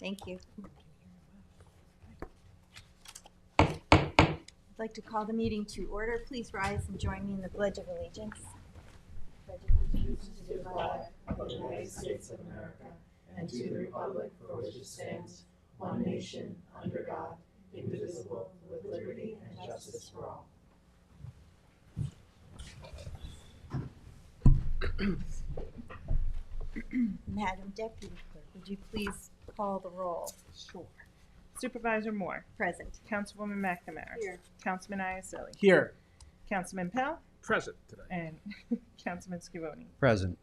Thank you. I'd like to call the meeting to order. Please rise and join me in the Pledge of Allegiance. Pledge of allegiance To the flag of the United States of America and to the republic for which it stands, one nation, under God, indivisible, with liberty and justice for all. Madam Deputy Clerk, would you please call the roll? Sure. Supervisor Moore. Present. Councilwoman McNamara. Here. Councilman Iaceli. Here. Councilman Pell. Present today. And Councilman Scavone. Present.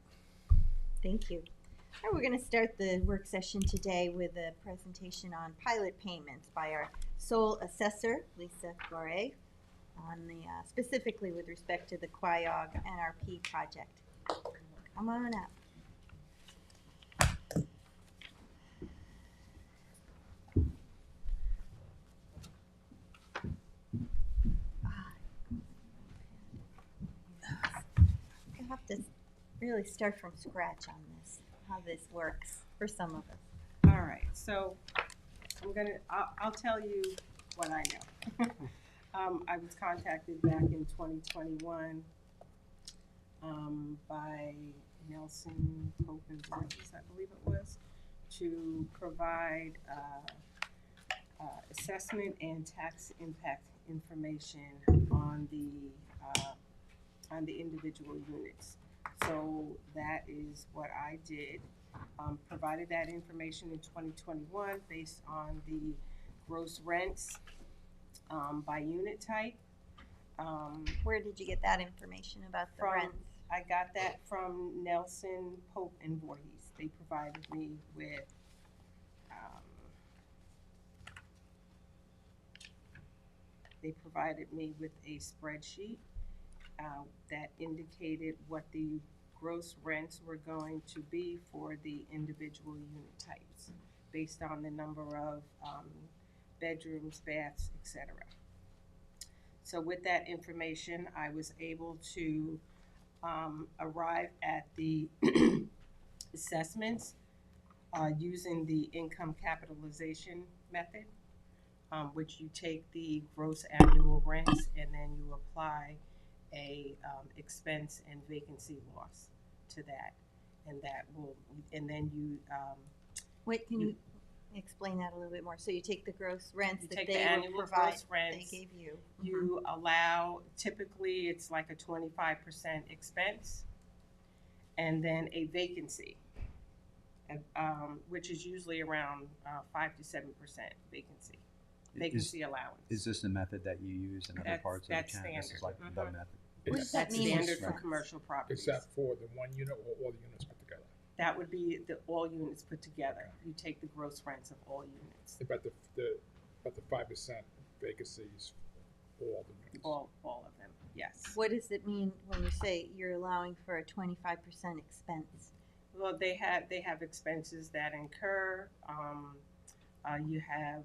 Thank you. All right, we're going to start the work session today with a presentation on pilot payments by our sole assessor, Lisa Gore, on the specifically with respect to the Quiog NRP project. Come on up. I have to really start from scratch on this, how this works for some of us. All right, so I'll tell you what I know. I was contacted back in 2021 by Nelson Pope and Burgess, I believe it was, to provide assessment and tax impact information on the individual units. So that is what I did. Provided that information in 2021 based on the gross rents by unit type. Where did you get that information about the rents? I got that from Nelson, Pope, and Voorhees. They provided me with a spreadsheet that indicated what the gross rents were going to be for the individual unit types based on the number of bedrooms, baths, etc. So with that information, I was able to arrive at the assessments using the income capitalization method, which you take the gross annual rents and then you apply a expense and vacancy loss to that, and then you Wait, can you explain that a little bit more? So you take the gross rents that they annual will provide, gross rents, they gave you. you allow, typically it's like a 25% expense and then a vacancy, which is usually around 5 to 7% vacancy allowance. Is this the method that you use in other parts of the that's county? This is standard. like the method. What does that That's mean? standard for Expense? commercial properties. Is that for the one unit or all the units put together? That would be all units put together. You take the gross rents of all units, About the 5% vacancies, all the units. all of them, yes. What does it mean when you say you're allowing for a 25% expense? Well, they have expenses that incur. You have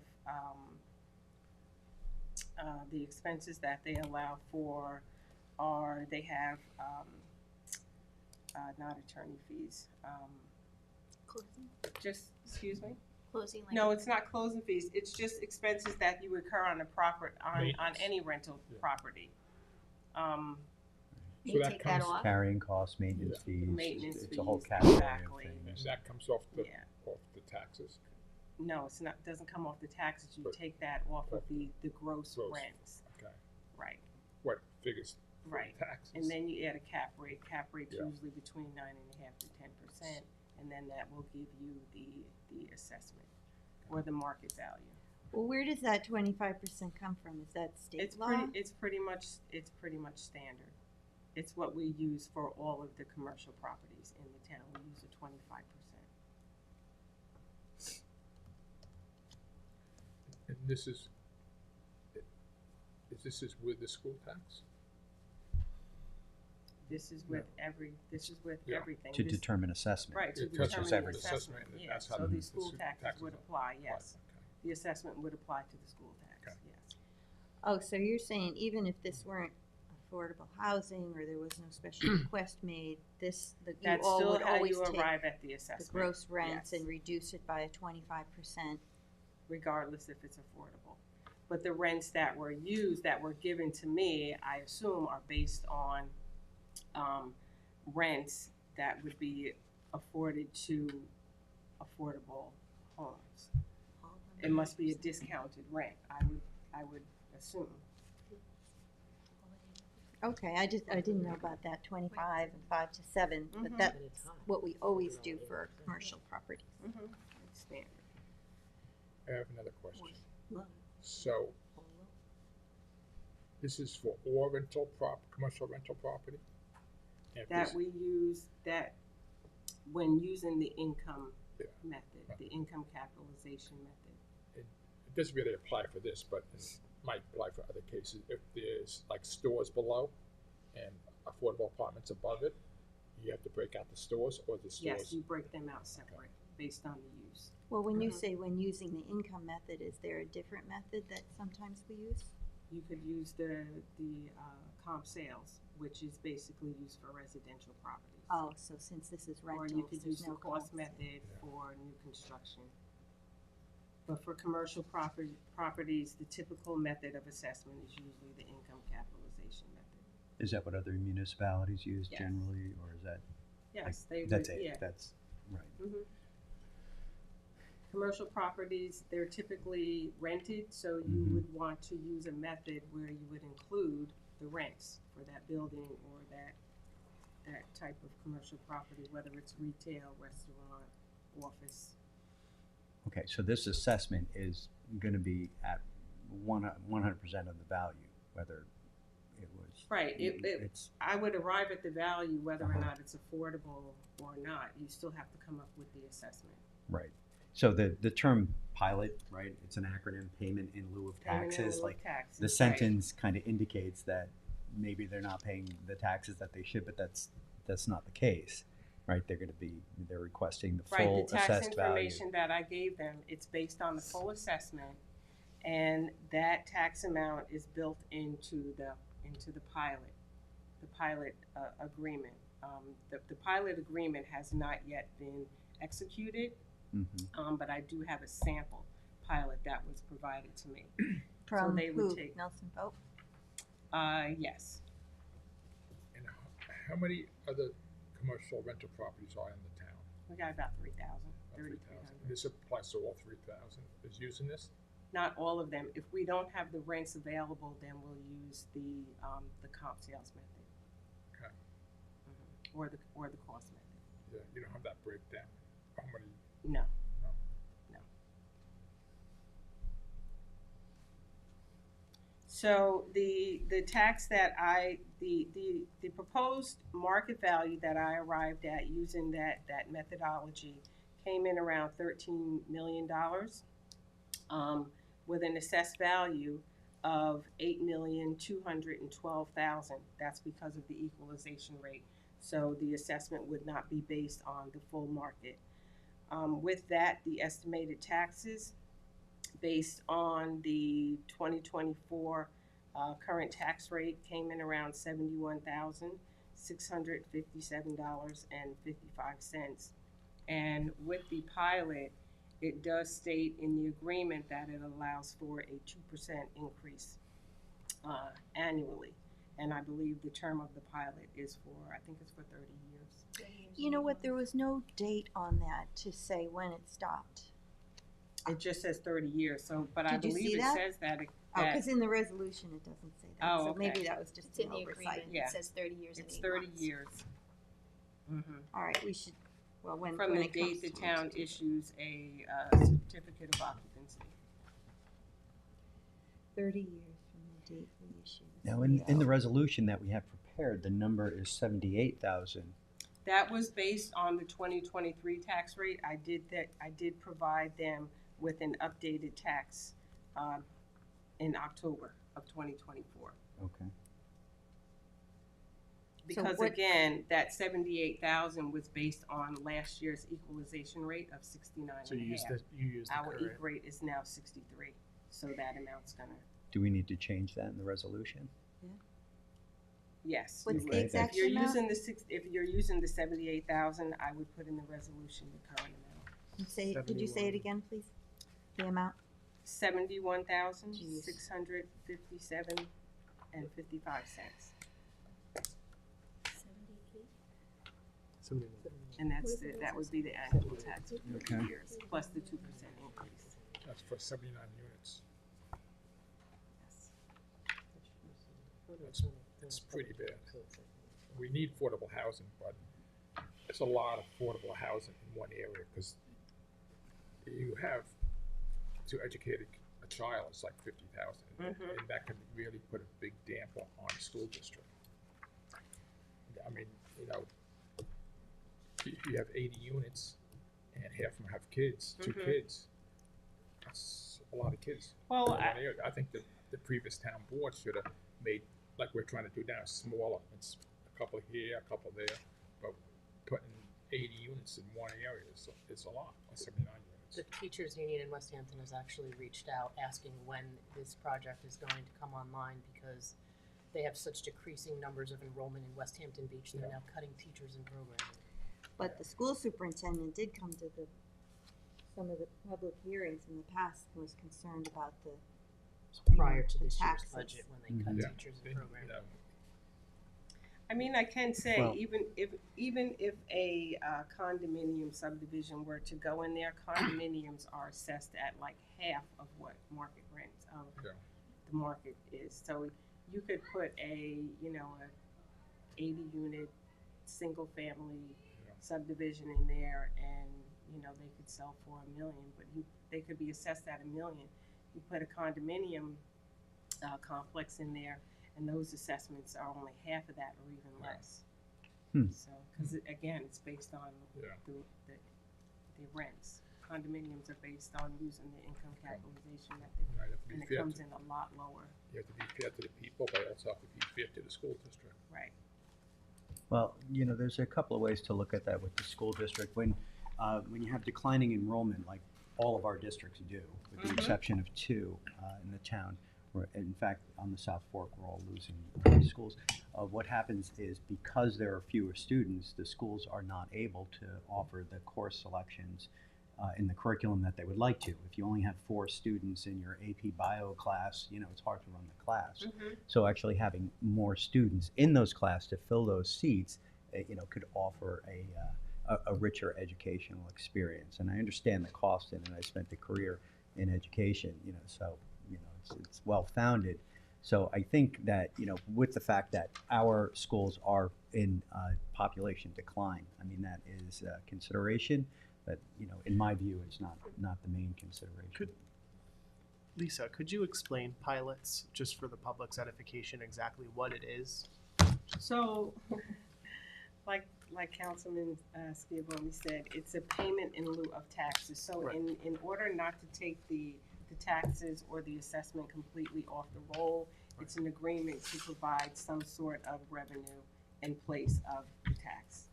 the expenses that they allow for are they have not attorney fees. Just excuse me. Closing. No, it's not closing fees. It's just expenses that you incur on a property on any rental property. So that take that comes, off? Carrying costs, maintenance fees. Maintenance it's a whole fees, category exactly. of and things. that comes off the Yeah. taxes. No, it's not. Doesn't come off the taxes. You But- take that off of the gross rents. Okay. Right. What figures? for Right. Taxes. And then you add a cap rate. Cap rate's Yeah. usually between 9.5% to 10%, and then that will give you the assessment or the market value. Well, where does that 25% come from? Is that state law? It's pretty much standard. It's what we use for all of the commercial properties in the town. We use a 25%. And this is with the school tax? This is with Yeah. everything. To This- determine assessment. Right, to It touches determine the everything. assessment, Assessment, yes, that's how so the the school taxes taxes would are apply, applied. yes. Okay. The assessment would apply to the school tax, Okay. yes. Oh, so you're saying even if this weren't a affordable housing, or there was no special request made, this, you That's all still would how always you take arrive at the the assessment. gross rents Yes. and reduce it by a 25%. Regardless if it's affordable. But the rents that were used, that were given to me, I assume are based on rents that would be afforded to affordable homes. It must be a discounted rent, I would assume. Okay, I didn't know about that 25 and 5 to 7, but Mhm. that's what we always do for commercial properties. It's standard. I have another question. So, this is for all commercial rental property? And if That this- we use, that when using the income Yeah. method, the income capitalization method. It doesn't really apply for this, but it might apply for other cases. If there's like stores below and affordable apartments above it, you have to break out the stores or the stores? Yes, you break them out separate based on the use. Well, when you Mhm. say when using the income method, is there a different method that sometimes we use? You could use the comp sales, which is basically used for residential properties. Oh, so since this is Or rentals, you could use there's the no cost cost. method for new construction. But for commercial properties, the typical method of assessment is usually the income capitalization method. Is that what other municipalities use Yes. generally, or is that, Yes, they would, that's it, yeah. that's, right. Mhm. Commercial properties, they're typically rented, so you Mhm. would want to use a method where you would include the rents for that building or that type of commercial property, whether it's retail, restaurant, office. Okay, so this assessment is gonna be at 100% of the value, whether it was. Right, It's, I would arrive at the value whether or Uh-huh. not it's affordable or not. You still have to come up with the assessment. right. So the term pilot, right, it's an acronym, payment in lieu of Payment in taxes, lieu of like, taxes, the right. sentence kind of indicates that maybe they're not paying the taxes that they should, but that's not the case, right? They're requesting the Right, full the tax assessed value. information that I gave them, it's based on the full assessment, and that tax amount is built into the pilot agreement. The pilot agreement has not yet been executed, Mhm. but I do have a sample pilot that was provided to me. From they would who? take- Nelson Pope? Yes, And how many other commercial rental properties are in the town? we got about 3,000, About 3,300. 3,000. This applies to all 3,000 is using this? Not all of them. If we don't have the rents available, then we'll use the comp sales method. Okay. Or the cost method. Yeah, you don't have that breakdown. How many? No. No. No. So the tax that the proposed market value that I arrived at using that methodology came in around $13 million, with an assessed value of $8,212,000. That's because of the equalization rate. So the assessment would not be based on the full market. With that, the estimated taxes based on the 2024 current tax rate came in around $71,657.55. And with the pilot, it does state in the agreement that it allows for a 2% increase annually. And I believe the term of the pilot is I think it's for 30 years. You know what, there was no date on that to say when it stopped. It just says 30 years, so, but I Did you see believe it that? says that. Oh, because in the resolution it doesn't say that, Oh, so okay. maybe that was just It's in an the oversight. agreement, Yeah. it says 30 years and It's 8 30 months. years. All right, we should, well, when From when the it comes date the to it. town issues a certificate of occupancy. 30 years from the date we issued. Now, in the resolution that we have prepared, the number is 78,000. That was based on the 2023 tax rate. I did provide them with an updated tax in October of 2024. Okay. Because what- again, that 78,000 was based on last year's equalization rate of 69 So you and a use half. the Our current. EQ rate is now 63, so that amount's gonna. Do we need to change that in the resolution? Yes. What's you the would. exact If you're amount? using if you're using the 78,000, I would put in the resolution the current amount. Could you say it again, please? The amount? 71,657.55. And that would be the annual tax for 3 Okay. years, plus the 2% increase. That's for 79 units. It's pretty bad. We need affordable housing, but there's a lot of affordable housing in one area, because you have, to educate a child, it's like 50,000, and that can really put a big damper on a school district. I mean, you know, if you have 80 units and half of them have kids, two kids, that's a lot of kids. Well, in one area. I think the previous town board should have made, like we're trying to do now, smaller. It's a couple here, a couple there, but putting 80 units in one area is a lot, 79 units. The teachers union in West Hampton has actually reached out asking when this project is going to come online, because they have such decreasing numbers of enrollment in West Hampton Beach. They're now cutting teachers and programming. But the school superintendent did come to some of the public hearings in the past and was concerned about the Prior to the this year's taxes. budget, when they cut Yeah. teachers and You programming. know, I mean, I can say, Well- even if a condominium subdivision were to go in there, condominiums are assessed at like half of what market rents of Yeah. the market is. So you could put a 80 unit single family subdivision in there, and they could sell for $1 million, but they could be assessed at $1 million. You put a condominium complex in there, and those assessments are only half of that or even Yeah. less. Hmm. So, because again, it's based on Yeah. the rents. Condominiums are based on using the income capitalization method, you have to be and it fair comes to, in a lot lower. you have to be fair to the people, but also have to be fair to the school district. Right. Well, there's a couple of ways to look at that with the school district. When you have declining enrollment, like all of our districts do, with the exception of two in the town, in fact, on the South Fork, we're all losing schools. What happens is, because there are fewer students, the schools are not able to offer the course selections in the curriculum that they would like to. If you only have 4 students in your AP Bio class, it's hard to run the class. So actually having more students in those classes to fill those seats, could offer a richer educational experience. And I understand the cost in it. I spent a career in education, so it's well founded. So I think that with the fact that our schools are in population decline, I mean, that is a consideration. But in my view, it's not the main consideration. Lisa, could you explain pilots, just for the public's edification, exactly what it is? So, like Councilman Schiavone said, it's a payment in lieu of taxes. So Right. in order not to take the taxes or the assessment completely off the roll, it's an agreement to provide some sort of revenue in place of the tax.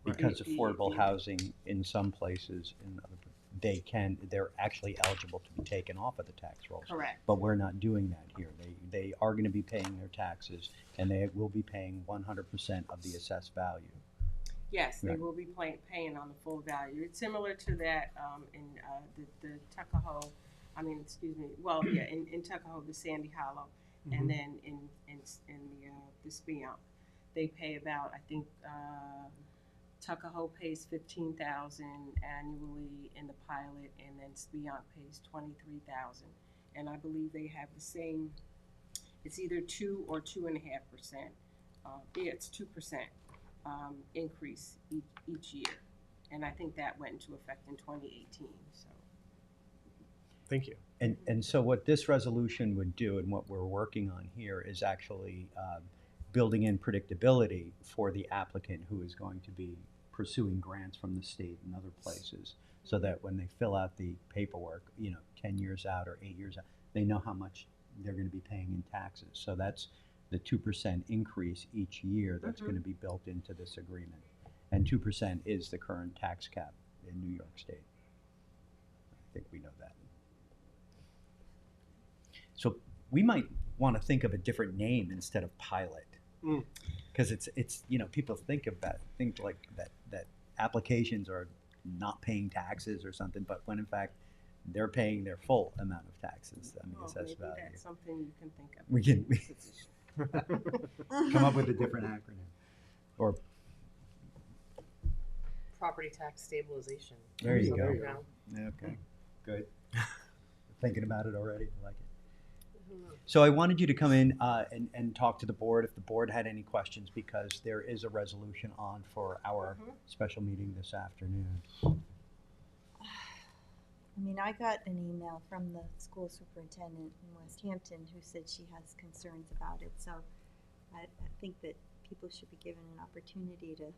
Because The- affordable the- housing in some places, they're actually eligible to be taken off of the tax rolls. Correct. But we're not doing that here. They are going to be paying their taxes, and they will be paying 100% of the assessed value. Yes, they Right. will be paying on the full value. It's similar to that in the Tuckahoe, in Tuckahoe, the Sandy Hollow, and then in the Speonk, they pay about, I think, Tuckahoe pays $15,000 annually in the pilot, and then Speonk pays $23,000. And I believe they have the same. It's either 2 or 2.5%. It's 2% increase each year, and I think that went into effect in 2018. So. Thank you. And so what this resolution would do, and what we're working on here, is actually building in predictability for the applicant who is going to be pursuing grants from the state and other places, so that when they fill out the paperwork, 10 years out or 8 years out, they know how much they're going to be paying in taxes. So that's the 2% increase each year that's going to be built into this agreement. And 2% is the current tax cap in New York State. I think we know that. So we might want to think of a different name instead of pilot. Mm. Because it's, you know, people think like that applications are not paying taxes or something, but when in fact, they're paying their full amount of taxes on the Well, assessed maybe value. that's something you can think of. We can- in this position. Come up with a different acronym. Or, Property tax stabilization. there you Something, go. know. Okay, good. Thinking about it already, I like it. Mhm. So I wanted you to come in and talk to the board if the board had any questions, because there is a resolution on for our Mhm. special meeting this afternoon. I mean, I got an email from the school superintendent in West Hampton who said she has concerns about it, so I think that people should be given an opportunity to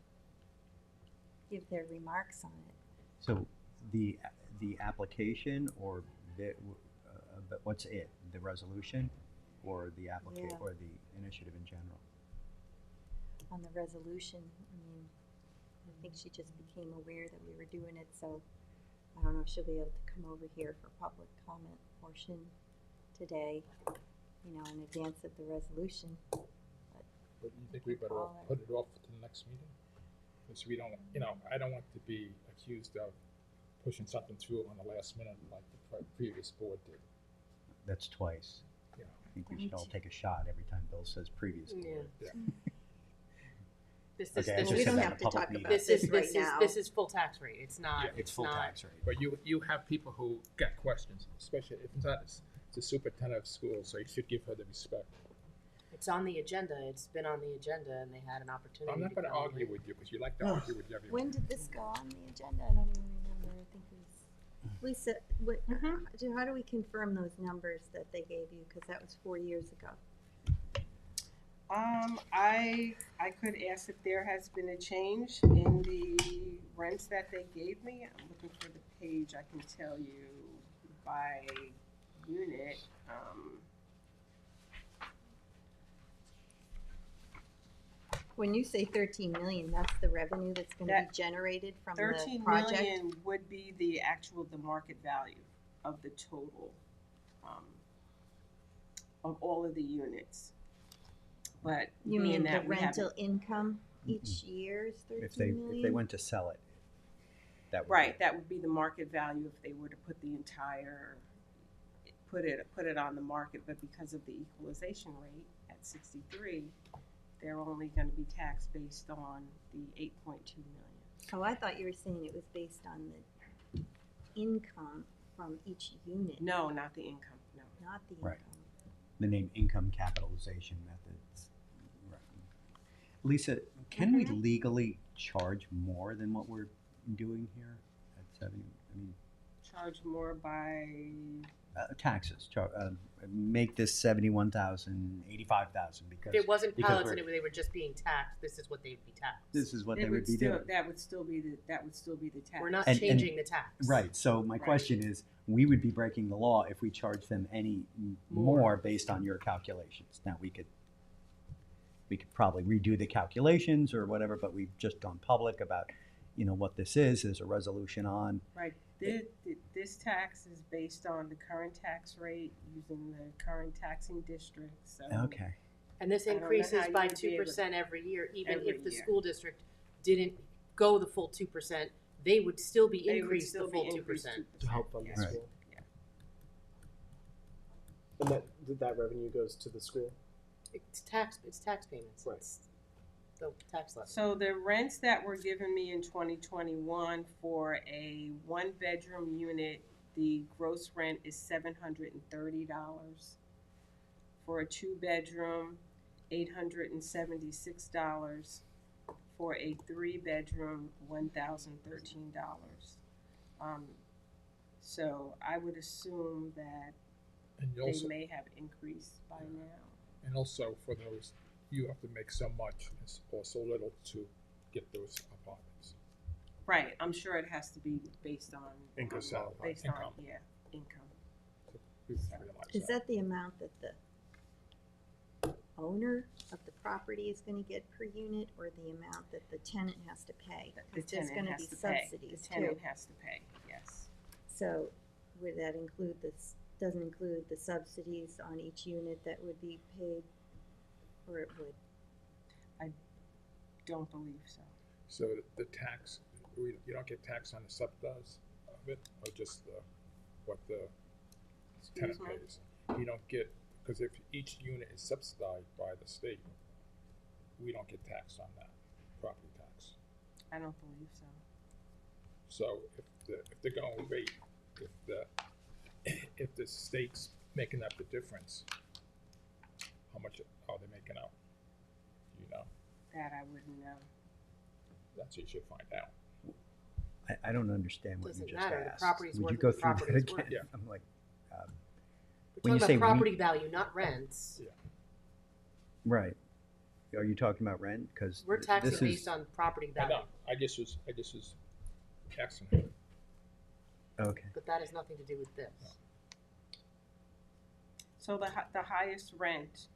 give their remarks on it. So the application or but what's it? The resolution or the application Yeah. or the initiative in general? On the resolution, I mean, I think she just became aware that we were doing it, so I don't know if she'll be able to come over here for public comment portion today, you know, in advance of the resolution. But you think we better Call her. put it off to the next meeting? Because we don't, you know, I don't want to be accused of pushing something through on the last minute like the previous board did. That's twice. Yeah. I think we should all take a shot every time Bill says previous Yeah. board. Yeah. This Okay, I this just we said don't that have in to public talk meeting. about this this is right this now. is this is full tax rate. It's not. Yeah, It's full not, tax rate. But you have people who get questions, especially if it's not it's the superintendent of schools, so you should give her the respect. It's on the agenda. It's been on the agenda, and they had an opportunity. I'm not to going to come argue in. with you because you like to argue with everyone. When did this go on the agenda? I don't even remember. I think it was Lisa. What, how do we confirm those numbers that they gave you? Because that was 4 years ago. I could ask if there has been a change in the rents that they gave me. I'm looking for the page. I can tell you by unit. When you say 13 million, that's the revenue that's going to be That- generated from the 13 project. million would be the market value of the total, of all of the units. But You being mean the that we haven't- rental income each year is 13 million? If they went to sell it, that would Right, that would be the market value if they were to put the entire, put it on the market, but because of the equalization rate at 63, they're only gonna be taxed based on the 8.2 million. Oh, I thought you were saying it was based on the income from each unit, No, not the income, no. not the Right. income. the name income capitalization methods. Right. Lisa, can we legally charge more than what we're doing here at 70? I mean, Charge more by, taxes. Make this 71,000, 85,000 because If it wasn't because pilots we're- and they were just being taxed, this is what they would be taxed. this is what it they would be still, doing. that would still be the tax. We're not And- changing the tax. Right. So my Right. question is, we would be breaking the law if we charged them any more based on your calculations. Now we could probably redo the calculations or whatever, but we've just gone public about, you know, what this is. There's a resolution on. Right, this tax is based on the current tax rate using the current taxing district, so. Okay. And this I don't know increases how you by would be able to- 2% every year, even every if the year. school district didn't go the full 2%, they would still be They would increased still the be full increased 2%. To help fund yeah. the Right. school. Yeah. And that revenue goes to the school? It's tax payments. Right. It's the tax levy. So the rents that were given me in 2021 for a one-bedroom unit, the gross rent is $730. For a two-bedroom, $876. For a three-bedroom, $1,013. So I would assume that And you they also, may have increased by now. and also for those, you have to make so much or so little to get those apartments. Right, I'm sure it has to be based on. Income. Based Income. on, yeah, income. We realize Is that the amount that the owner of the property is going to get per unit, or the amount that the tenant has to pay? The 'Cause there's tenant going to has be to pay. subsidies The tenant too. has to pay, yes. So would that include this, doesn't include the subsidies on each unit that would be paid, or it would? don't believe so. So the tax, you don't get taxed on the subsidies of it, or just what the tenant Excuse me? pays? You don't get, because if each unit is subsidized by the state, we don't get taxed on that, property tax. I don't believe so. So if the going rate, if the state's making up the difference, how much are they making out? Do you know? That I wouldn't know. That's what you should find out. I don't understand what you Doesn't just matter, the asked. property's Would worth you what go the through property that is worth. again? Yeah. I'm like, We're when you talking say about property value, not rents. right, are you talking about rent? Because We're taxing this based is on property I value, know, I just was asking him. okay. but that has nothing to do with this. So the highest rent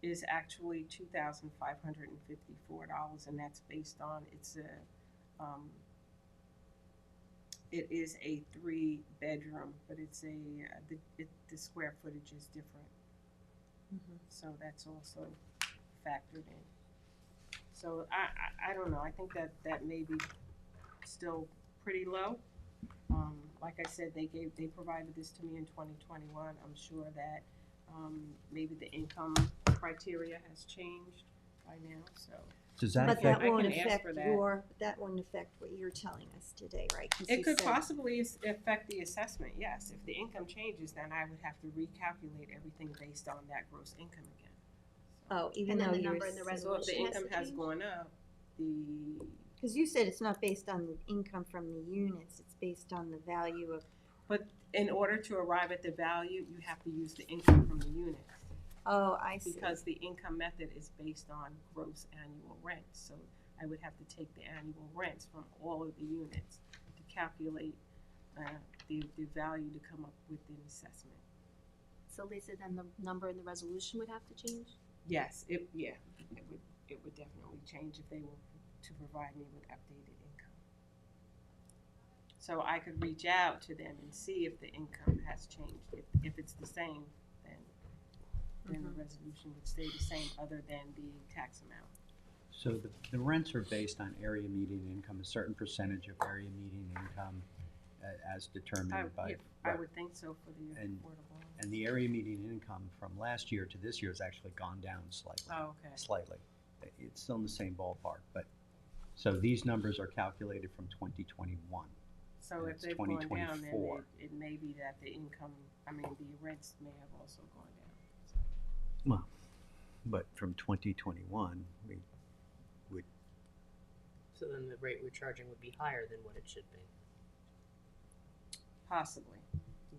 is actually $2,554, and that's based on it is a 3-bedroom, but it's the square footage is different. So that's also factored in. So I don't know. I think that may be still pretty low. Like I said, they provided this to me in 2021. I'm sure that maybe the income criteria has changed by now. So Does that But affect? that won't I can ask affect for that. that won't affect what you're telling us today, right? 'Cause it you could said- possibly affect the assessment. Yes, if the income changes, then I would have to recalculate everything based on that gross income again. Oh, even And then though the you're number in the So if the resolution has income to has change? gone up, the because you said it's not based on the income from the units; it's based on the value of. But in order to arrive at the value, you have to use the income from the units. Oh, I see. Because the income method is based on gross annual rent. So I would have to take the annual rents from all of the units to calculate the value to come up with the assessment. So Lisa, then the number in the resolution would have to change? Yes, it would definitely change if they were to provide me with updated income. So I could reach out to them and see if the income has changed. If it's the same, then the resolution would stay the same other than the tax amount. So the rents are based on area median income, a certain percentage of area median income as determined by. I would think so for the And- affordable. And the area median income from last year to this year has actually gone down slightly. Oh, okay. Slightly. It's still in the same ballpark, but, so these numbers are calculated from 2021. So if It's they've gone down, then 2024. it may be that the income, the rents may have also gone down. Well, but from 2021, we would, So then the rate we're charging would be higher than what it should be. Possibly,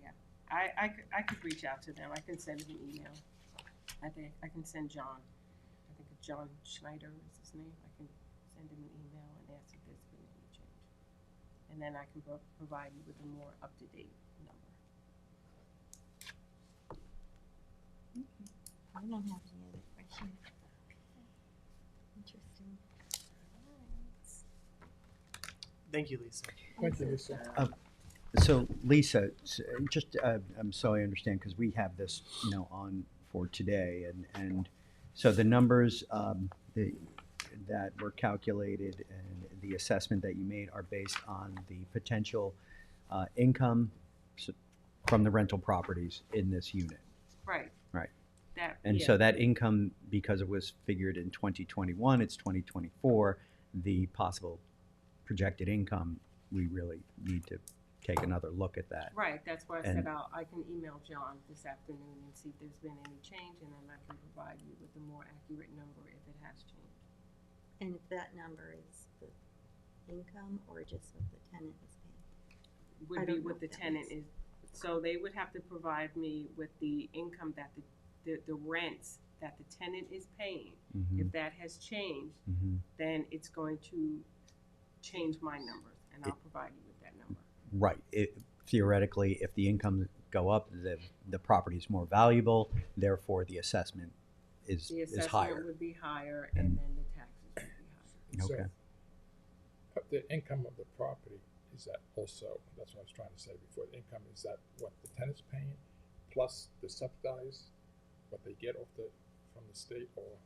yeah. I could reach out to them. I can send them an email. I think I can send John. I think it's John Schneider is his name. I can send him an email and ask if there's been any change. And then I can provide you with a more up-to-date number. I don't have any other questions. Interesting. Thank you, Lisa. Thank you, Lisa. so Lisa, just, so I understand, because we have this, on for today, and so the numbers that were calculated and the assessment that you made are based on the potential income from the rental properties in this unit. Right. Right. That, And yeah. so that income, because it was figured in 2021, it's 2024, the possible projected income, we really need to take another look at that. Right, that's why I And- said I can email John this afternoon and see if there's been any change, and then I can provide you with a more accurate number if it has changed. And if that number is the income or just what the tenant is paying? I Would be don't know what the what that tenant means. is, so they would have to provide me with the income that the rents that the tenant is paying. Mhm, If that has changed, mhm. then it's going to change my numbers, and I'll provide you with that number. Right. Theoretically, if the income go up, the property is more valuable, therefore the assessment is The assessment higher. would be higher, And- and then the taxes would be higher. Okay. But the income of the property, is that also, that's what I was trying to say before, the income, is that what the tenant's paying, plus the subsidized, what they get from the state or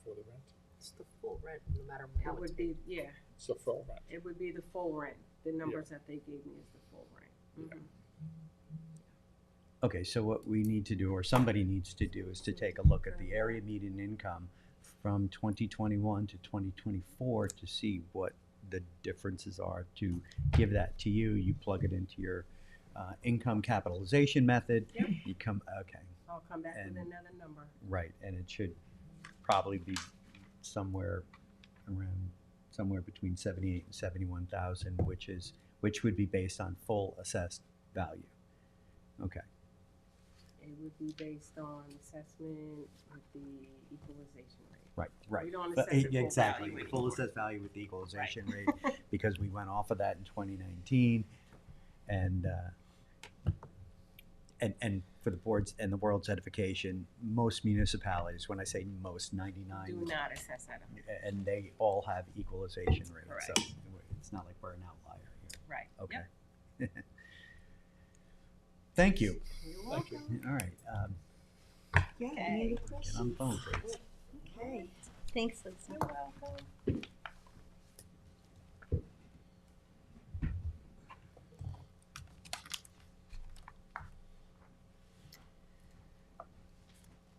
for the rent? It's the full rent, no matter how It it's would paid. be, yeah, It's a full rent. it would be the full rent. The numbers that they gave me is the full rent. Mhm. Okay, so what we need to do, or somebody needs to do, is to take a look at the area median income from 2021 to 2024 to see what the differences are, to give that to you. You plug it into your income capitalization method. Yep. You come, okay, I'll come back with And- another number. right, and it should probably be somewhere around, somewhere between 78 and 71,000, which would be based on full assessed value. Okay. It would be based on assessment with the equalization rate. Right, right. We don't But assess it full exactly, value full anymore. assessed value with the equalization rate, because we went off of that in 2019, and for the boards and the world's edification, most municipalities, when I say most, 99, Do not assess that. and they all have equalization rates, so Correct. it's not like we're an outlier here. Right. Okay. Yep. Thank you. You're Thank you. welcome. All right, Yeah, Okay. any other get on questions? the phone, please. Okay, thanks, Lisa. You're welcome.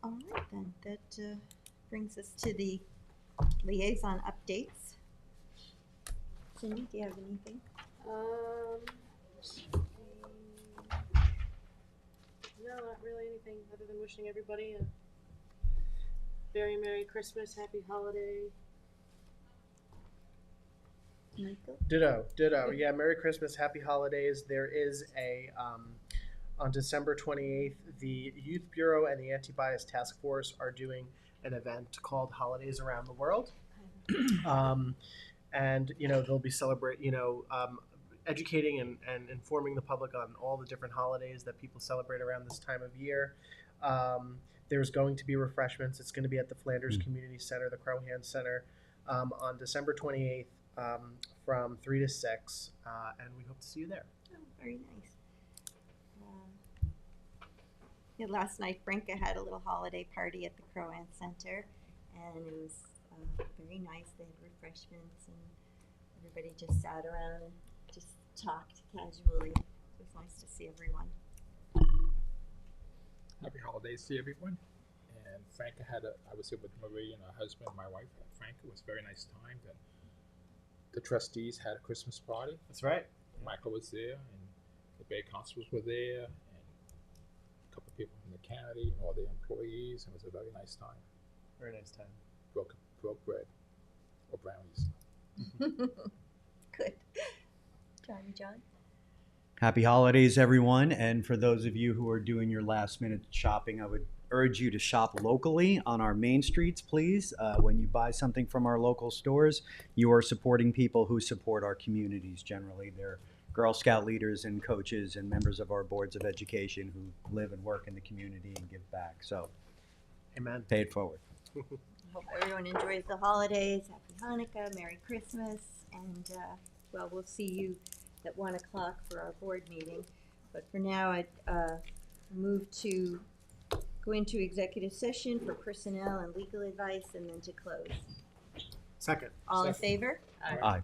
All right, then, that brings us to the liaison updates. Cindy, do you have anything? No, not really anything other than wishing everybody a very Merry Christmas, Happy Holiday. Michael? Ditto. Yeah, Merry Christmas, Happy Holidays. There is on December 28th, the Youth Bureau and the Anti-Bias Task Force are doing an event called Holidays Around the World. And, they'll be educating and informing the public on all the different holidays that people celebrate around this time of year. There's going to be refreshments. It's going to be at the Flanders Community Center, the Crohan Center, on December 28th from 3 to 6, and we hope to see you there. Oh, very nice. Yeah, last night Franca had a little holiday party at the Crowan Center, and it was very nice. They had refreshments, and everybody just sat around and just talked casually. It was nice to see everyone. Happy holidays to everyone. And Franca I was here with Marie and her husband, my wife, Franca. It was a very nice time. And the trustees had a Christmas party. That's right. Michael was there, and the Bay Constables were there, and a couple of people from the county, and all the employees. It was a very nice time. Very nice time. Broke bread or brownies. Good. John? Happy holidays, everyone. And for those of you who are doing your last minute shopping, I would urge you to shop locally on our main streets, please. When you buy something from our local stores, you are supporting people who support our communities generally. They're Girl Scout leaders and coaches and members of our boards of education who live and work in the community and give back. So Amen. pay it forward. Hope everyone enjoys the holidays. Happy Hanukkah, Merry Christmas, and we'll see you at 1 o'clock for our board meeting. But for now, I'd move to go into executive session for personnel and legal advice, and then to close. Second. All in favor? Aye.